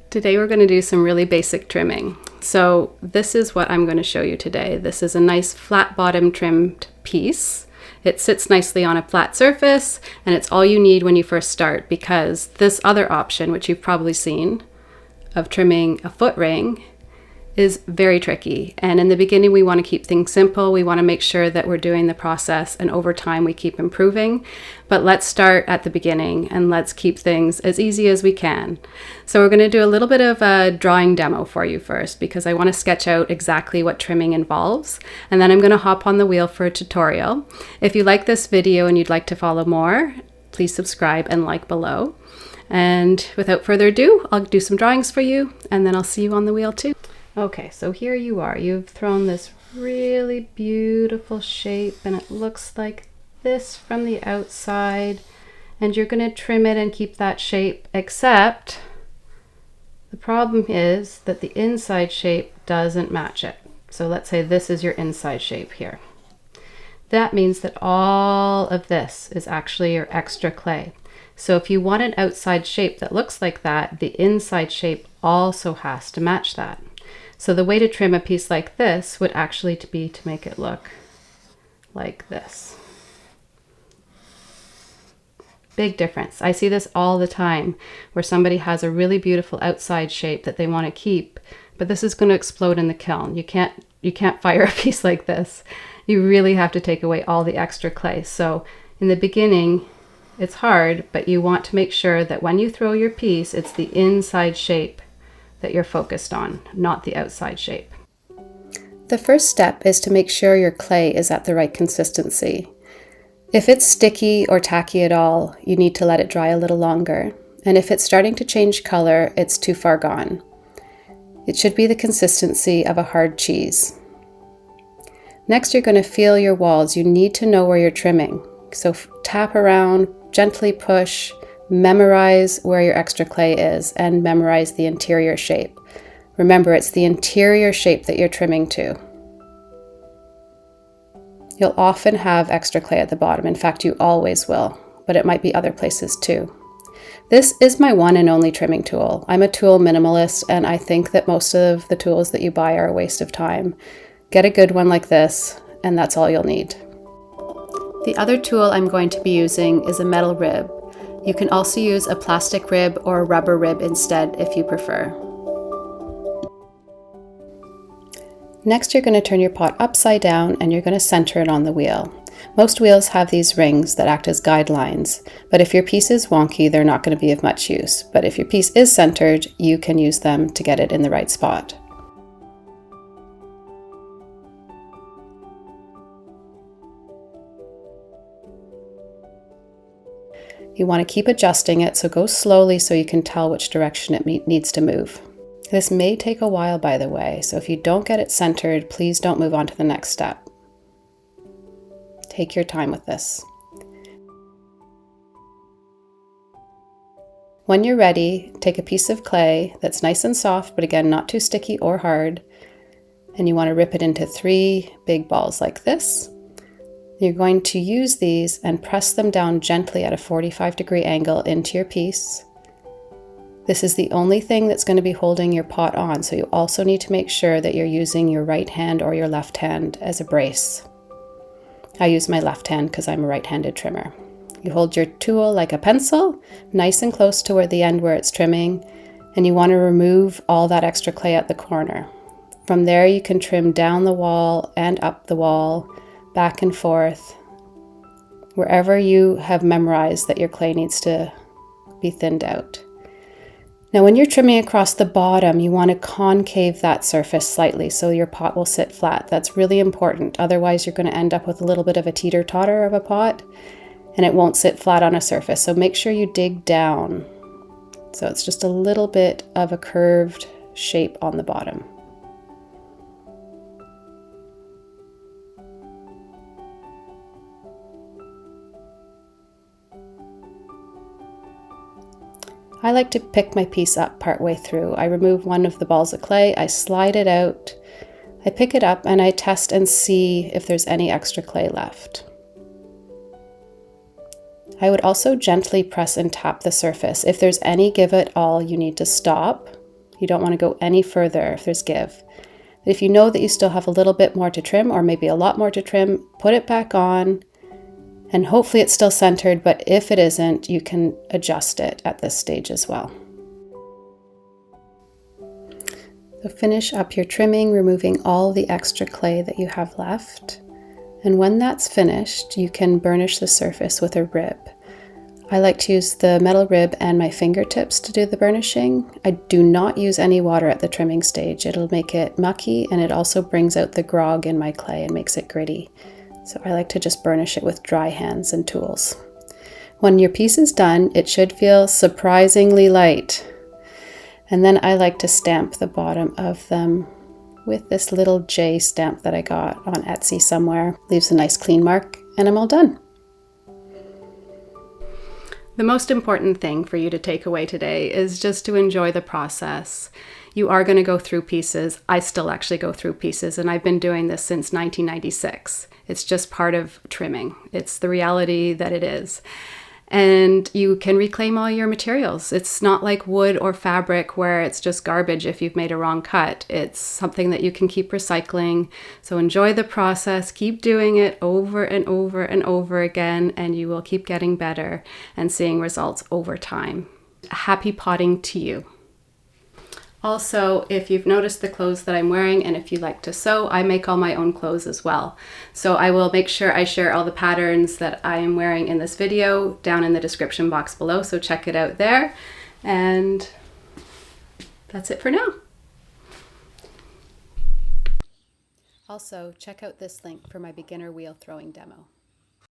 Today we're going to do some really basic trimming. So this is what I'm going to show you today. This is a nice flat bottom trimmed piece. It sits nicely on a flat surface, and it's all you need when you first start, because this other option, which you've probably seen, of trimming a foot ring, is very tricky. And in the beginning, we want to keep things simple. We want to make sure that we're doing the process, and over time we keep improving. But let's start at the beginning and let's keep things as easy as we can. So we're going to do a little bit of a drawing demo for you first, because I want to sketch out exactly what trimming involves. And then I'm going to hop on the wheel for a tutorial. If you like this video and you'd like to follow more, please subscribe and like below. And without further ado, I'll do some drawings for you, and then I'll see you on the wheel too. Okay, so here you are. You've thrown this really beautiful shape, and it looks like this from the outside, and you're going to trim it and keep that shape, except the problem is that the inside shape doesn't match it. So let's say this is your inside shape here. That means that all of this is actually your extra clay. So if you want an outside shape that looks like that, the inside shape also has to match that. So the way to trim a piece like this would actually be to make it look like this. Big difference. I see this all the time, where somebody has a really beautiful outside shape that they want to keep, but this is going to explode in the kiln. You can't fire a piece like this. You really have to take away all the extra clay. So in the beginning, it's hard, but you want to make sure that when you throw your piece, it's the inside shape that you're focused on, not the outside shape. The first step is to make sure your clay is at the right consistency. If it's sticky or tacky at all, you need to let it dry a little longer. And if it's starting to change color, it's too far gone. It should be the consistency of a hard cheese. Next, you're going to feel your walls. You need to know where you're trimming. So tap around, gently push, memorize where your extra clay is, and memorize the interior shape. Remember, it's the interior shape that you're trimming to. You'll often have extra clay at the bottom. In fact, you always will, but it might be other places too. This is my one and only trimming tool. I'm a tool minimalist, and I think that most of the tools that you buy are a waste of time. Get a good one like this, and that's all you'll need. The other tool I'm going to be using is a metal rib. You can also use a plastic rib or a rubber rib instead if you prefer. Next, you're going to turn your pot upside down and you're going to center it on the wheel. Most wheels have these rings that act as guidelines, but if your piece is wonky, they're not going to be of much use. But if your piece is centered, you can use them to get it in the right spot. You want to keep adjusting it, so go slowly so you can tell which direction it needs to move. This may take a while, by the way, so if you don't get it centered, please don't move on to the next step. Take your time with this. When you're ready, take a piece of clay that's nice and soft, but again, not too sticky or hard, and you want to rip it into 3 big balls like this. You're going to use these and press them down gently at a 45-degree angle into your piece. This is the only thing that's going to be holding your pot on, so you also need to make sure that you're using your right hand or your left hand as a brace. I use my left hand because I'm a right-handed trimmer. You hold your tool like a pencil, nice and close to the end where it's trimming, and you want to remove all that extra clay at the corner. From there, you can trim down the wall and up the wall, back and forth, wherever you have memorized that your clay needs to be thinned out. Now, when you're trimming across the bottom, you want to concave that surface slightly so your pot will sit flat. That's really important. Otherwise, you're going to end up with a little bit of a teeter-totter of a pot, and it won't sit flat on a surface. So make sure you dig down. So it's just a little bit of a curved shape on the bottom. I like to pick my piece up partway through. I remove one of the balls of clay, I slide it out, I pick it up, and I test and see if there's any extra clay left. I would also gently press and tap the surface. If there's any give at all, you need to stop You don't want to go any further if there's give. If you know that you still have a little bit more to trim, or maybe a lot more to trim, put it back on, and hopefully it's still centered, but if it isn't, you can adjust it at this stage as well. So finish up your trimming, removing all the extra clay that you have left. And when that's finished, you can burnish the surface with a rib. I like to use the metal rib and my fingertips to do the burnishing. I do not use any water at the trimming stage. It'll make it mucky, and it also brings out the grog in my clay and makes it gritty. So I like to just burnish it with dry hands and tools. When your piece is done, it should feel surprisingly light. And then I like to stamp the bottom of them with this little J stamp that I got on Etsy somewhere. Leaves a nice clean mark, and I'm all done. The most important thing for you to take away today is just to enjoy the process. You are going to go through pieces. I still actually go through pieces, and I've been doing this since 1996. It's just part of trimming. It's the reality that it is. And you can reclaim all your materials. It's not like wood or fabric where it's just garbage if you've made a wrong cut. It's something that you can keep recycling. So enjoy the process, keep doing it over and over and over again, and you will keep getting better and seeing results over time. Happy potting to you. Also, if you've noticed the clothes that I'm wearing, and if you like to sew, I make all my own clothes as well. So I will make sure I share all the patterns that I am wearing in this video down in the description box below, so check it out there. And that's it for now. Also, check out this link for my beginner wheel throwing demo.